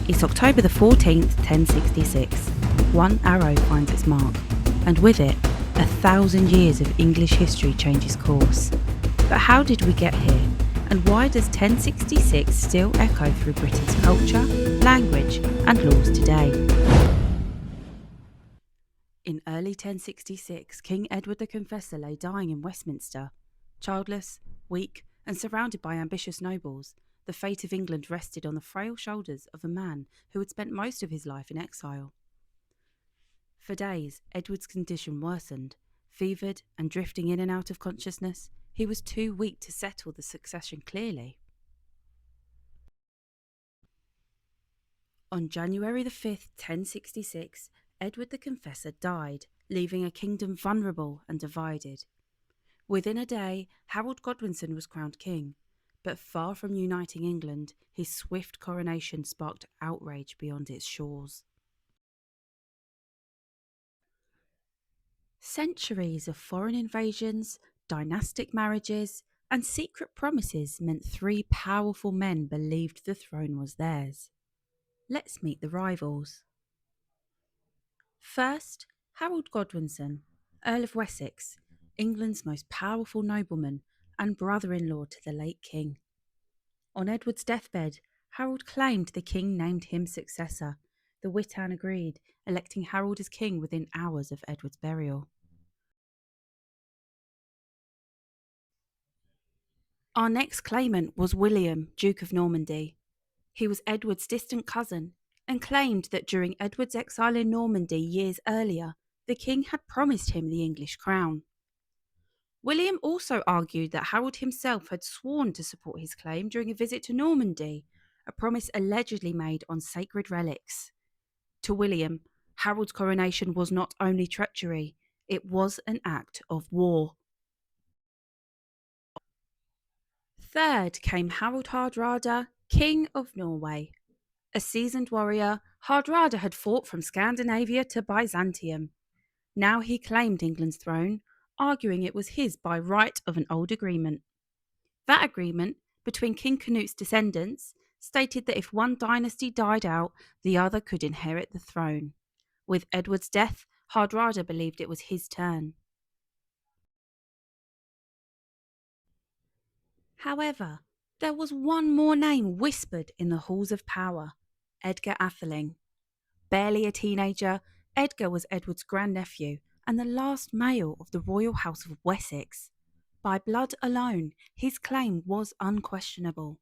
It's October the 14th, 1066. One arrow finds its mark, and with it, 1,000 years of English history changes course. But how did we get here? And why does 1066 still echo through Britain's culture, language, and laws today? In early 1066, King Edward the Confessor lay dying in Westminster. Childless, weak, and surrounded by ambitious nobles, the fate of England rested on the frail shoulders of a man who had spent most of his life in exile. For days, Edward's condition worsened. Fevered and drifting in and out of consciousness, he was too weak to settle the succession clearly. On January the 5th, 1066, Edward the Confessor died, leaving a kingdom vulnerable and divided. Within a day, Harald Godwinson was crowned king, but far from uniting England, his swift coronation sparked outrage beyond its shores. Centuries of foreign invasions, dynastic marriages, and secret promises meant three powerful men believed the throne was theirs. Let's meet the rivals. First, Harald Godwinson, Earl of Wessex, England's most powerful nobleman and brother-in-law to the late king. On Edward's deathbed, Harold claimed the king named him successor. The Witan agreed, electing Harold as king within hours of Edward's burial. Our next claimant was William, Duke of Normandy. He was Edward's distant cousin and claimed that during Edward's exile in Normandy years earlier, the king had promised him the English crown. William also argued that Harold himself had sworn to support his claim during a visit to Normandy, a promise allegedly made on sacred relics. To William, Harold's coronation was not only treachery, it was an act of war. Third came Harald Hardrada, King of Norway. A seasoned warrior, Hardrada had fought from Scandinavia to Byzantium. Now he claimed England's throne, arguing it was his by right of an old agreement. That agreement, between King Canute's descendants, stated that if one dynasty died out, the other could inherit the throne. With Edward's death, Hardrada believed it was his turn. However, there was one more name whispered in the halls of power: Edgar Ætheling. Barely a teenager, Edgar was Edward's grandnephew and the last male of the royal house of Wessex. By blood alone, his claim was unquestionable.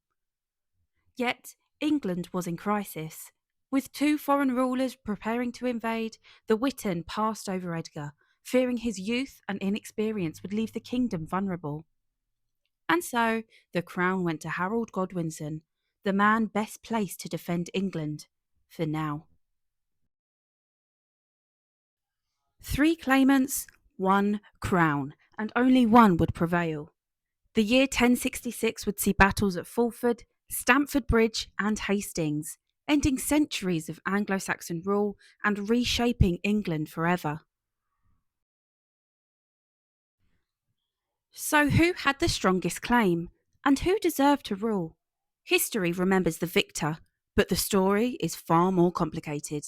Yet, England was in crisis. With two foreign rulers preparing to invade, the Witan passed over Edgar, fearing his youth and inexperience would leave the kingdom vulnerable. And so, the crown went to Harald Godwinson, the man best placed to defend England, for now. 3 claimants, 1 crown, and only one would prevail. The year 1066 would see battles at Fulford, Stamford Bridge, and Hastings, ending centuries of Anglo-Saxon rule and reshaping England forever. So who had the strongest claim, and who deserved to rule? History remembers the victor, but the story is far more complicated.